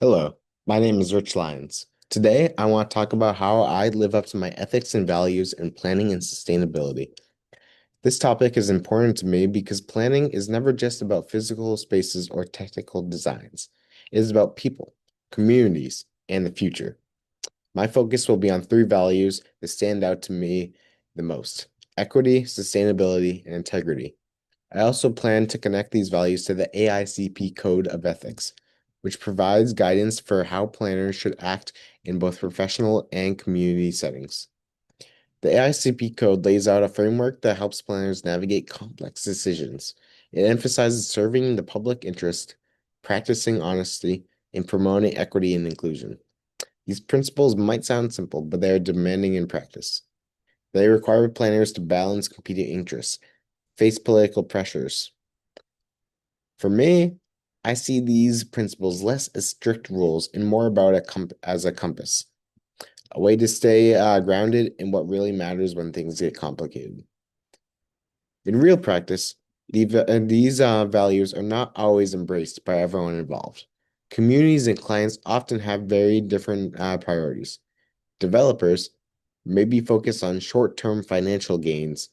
Hello, my name is Rich Lyons. Today, I want to talk about how I live up to my ethics and values in planning and sustainability. This topic is important to me because planning is never just about physical spaces or technical designs. It is about people, communities, and the future. My focus will be on three values that stand out to me the most: equity, sustainability, and integrity. I also plan to connect these values to the AICP Code of Ethics, which provides guidance for how planners should act in both professional and community settings. The AICP Code lays out a framework that helps planners navigate complex decisions. It emphasizes serving the public interest, practicing honesty, and promoting equity and inclusion. These principles might sound simple, but they are demanding in practice. They require planners to balance competing interests, face political pressures. For me, I see these principles less as strict rules and more about as a compass, a way to stay grounded in what really matters when things get complicated. In real practice, these values are not always embraced by everyone involved. Communities and clients often have very different priorities. Developers may be focused on short-term financial gains.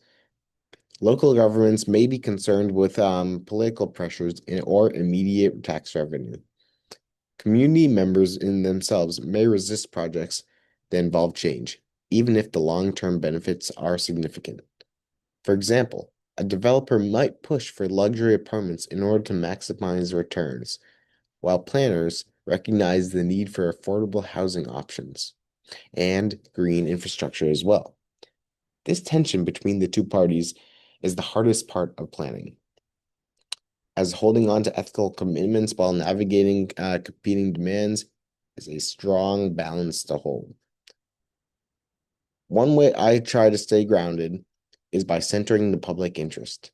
Local governments may be concerned with political pressures or immediate tax revenue. Community members in themselves may resist projects that involve change, even if the long-term benefits are significant. For example, a developer might push for luxury apartments in order to maximize returns, while planners recognize the need for affordable housing options and green infrastructure as well. This tension between the two parties is the hardest part of planning, as holding on to ethical commitments while navigating competing demands is a strong balance to hold. One way I try to stay grounded is by centering the public interest.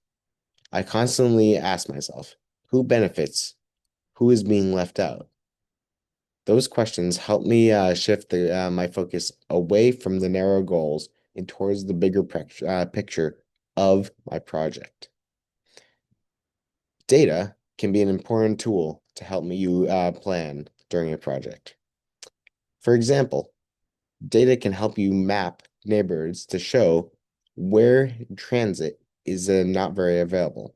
I constantly ask myself, who benefits? Who is being left out? Those questions help me shift my focus away from the narrow goals and towards the bigger picture of my project. Data can be an important tool to help me plan during a project. For example, data can help you map neighborhoods to show where transit is not very available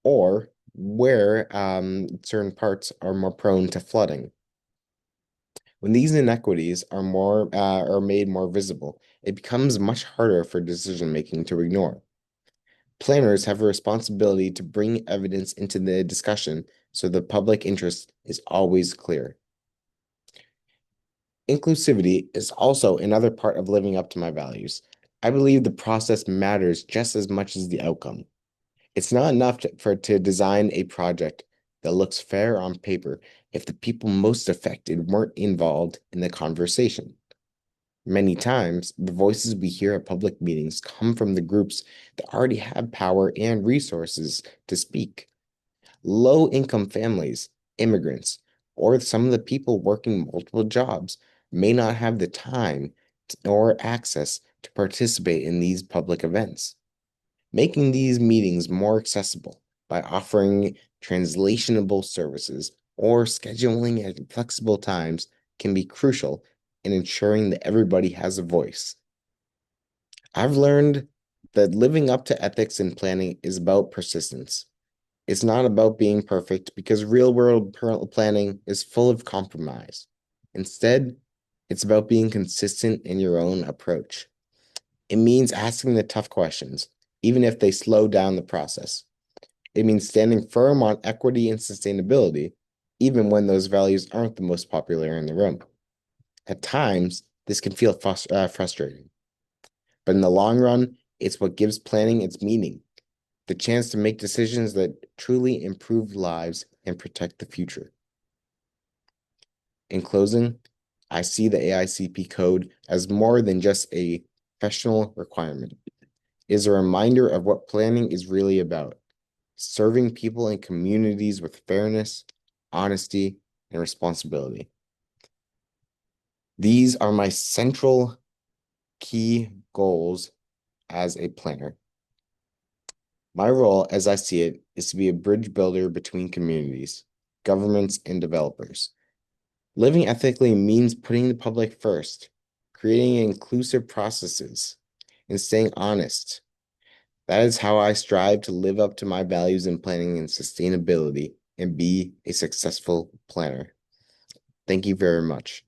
or where certain parts are more prone to flooding. When these inequities are made more visible, it becomes much harder for decision making to ignore. Planners have a responsibility to bring evidence into the discussion so the public interest is always clear. Inclusivity is also another part of living up to my values. I believe the process matters just as much as the outcome. It's not enough to design a project that looks fair on paper if the people most affected weren't involved in the conversation. Many times, the voices we hear at public meetings come from the groups that already have power and resources to speak. Low-income families, immigrants, or some of the people working multiple jobs may not have the time or access to participate in these public events. Making these meetings more accessible by offering translationable services or scheduling at flexible times can be crucial in ensuring that everybody has a voice. I've learned that living up to ethics in planning is about persistence. It's not about being perfect because real world planning is full of compromise. Instead, it's about being consistent in your own approach. It means asking the tough questions, even if they slow down the process. It means standing firm on equity and sustainability, even when those values aren't the most popular in the room. At times, this can feel frustrating, but in the long run, it's what gives planning its meaning, the chance to make decisions that truly improve lives and protect the future. In closing, I see the AICP code as more than just a professional requirement. It is a reminder of what planning is really about: serving people and communities with fairness, honesty, and responsibility. These are my central key goals as a planner. My role, as I see it, is to be a bridge builder between communities, governments, and developers. Living ethically means putting the public first, creating inclusive processes, and staying honest. That is how I strive to live up to my values in planning and sustainability and be a successful planner. Thank you very much.